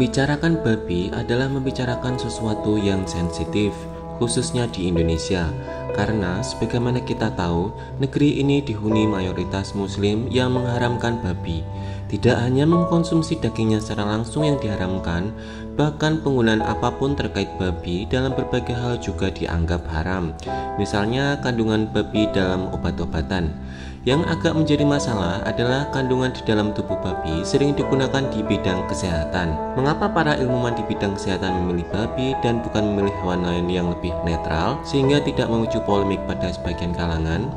Membicarakan babi adalah membicarakan sesuatu yang sensitif, khususnya di Indonesia, karena sebagaimana kita tahu, negeri ini dihuni mayoritas Muslim yang mengharamkan babi. Tidak hanya mengkonsumsi dagingnya secara langsung yang diharamkan, bahkan penggunaan apapun terkait babi dalam berbagai hal juga dianggap haram. Misalnya kandungan babi dalam obat-obatan. Yang agak menjadi masalah adalah kandungan di dalam tubuh babi sering digunakan di bidang kesehatan. Mengapa para ilmuwan di bidang kesehatan memilih babi dan bukan memilih hewan lain yang lebih netral, sehingga tidak memicu polemik pada sebagian kalangan?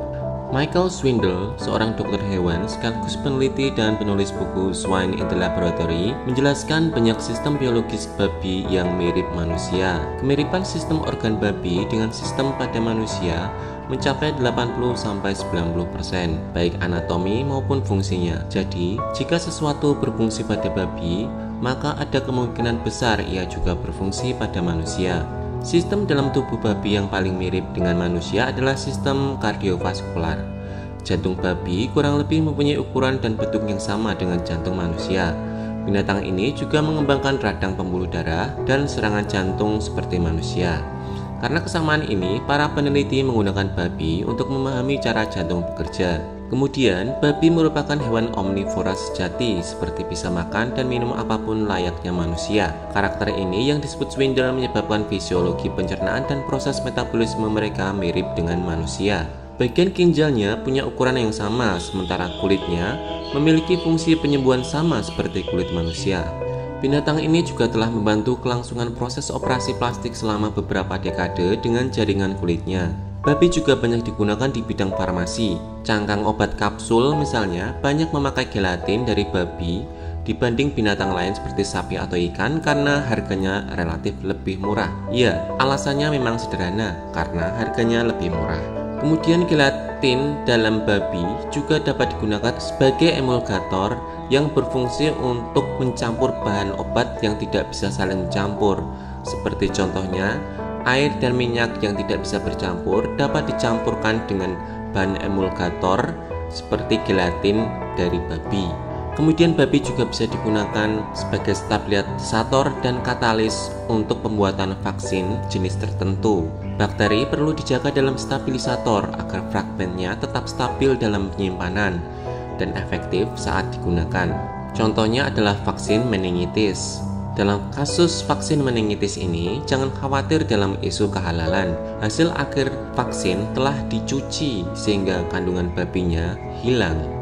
Michael Swindle, seorang dokter hewan sekaligus peneliti dan penulis buku Swine in the Laboratory, menjelaskan banyak sistem biologis babi yang mirip manusia. Kemiripan sistem organ babi dengan sistem pada manusia mencapai 80-90%, baik anatomi maupun fungsinya. Jadi, jika sesuatu berfungsi pada babi, maka ada kemungkinan besar ia juga berfungsi pada manusia. Sistem dalam tubuh babi yang paling mirip dengan manusia adalah sistem kardiovaskular. Jantung babi kurang lebih mempunyai ukuran dan bentuk yang sama dengan jantung manusia. Binatang ini juga mengembangkan radang pembuluh darah dan serangan jantung seperti manusia. Karena kesamaan ini, para peneliti menggunakan babi untuk memahami cara jantung bekerja. Kemudian, babi merupakan hewan omnivora sejati, seperti bisa makan dan minum apapun layaknya manusia. Karakter ini yang disebut Swindle menyebabkan fisiologi pencernaan dan proses metabolisme mereka mirip dengan manusia. Bagian ginjalnya punya ukuran yang sama, sementara kulitnya memiliki fungsi penyembuhan sama seperti kulit manusia. Binatang ini juga telah membantu kelangsungan proses operasi plastik selama beberapa dekade dengan jaringan kulitnya. Babi juga banyak digunakan di bidang farmasi. Cangkang obat kapsul misalnya banyak memakai gelatin dari babi dibanding binatang lain seperti sapi atau ikan karena harganya relatif lebih murah. Ya, alasannya memang sederhana, karena harganya lebih murah. Kemudian gelatin dalam babi juga dapat digunakan sebagai emulgator yang berfungsi untuk mencampur bahan obat yang tidak bisa saling mencampur. Seperti contohnya, air dan minyak yang tidak bisa bercampur dapat dicampurkan dengan bahan emulgator seperti gelatin dari babi. Kemudian babi juga bisa digunakan sebagai stabilisator dan katalis untuk pembuatan vaksin jenis tertentu. Bakteri perlu dijaga dalam stabilisator agar fragmennya tetap stabil dalam penyimpanan dan efektif saat digunakan. Contohnya adalah vaksin meningitis. Dalam kasus vaksin meningitis ini, jangan khawatir dalam isu kehalalan. Hasil akhir vaksin telah dicuci sehingga kandungan babinya hilang.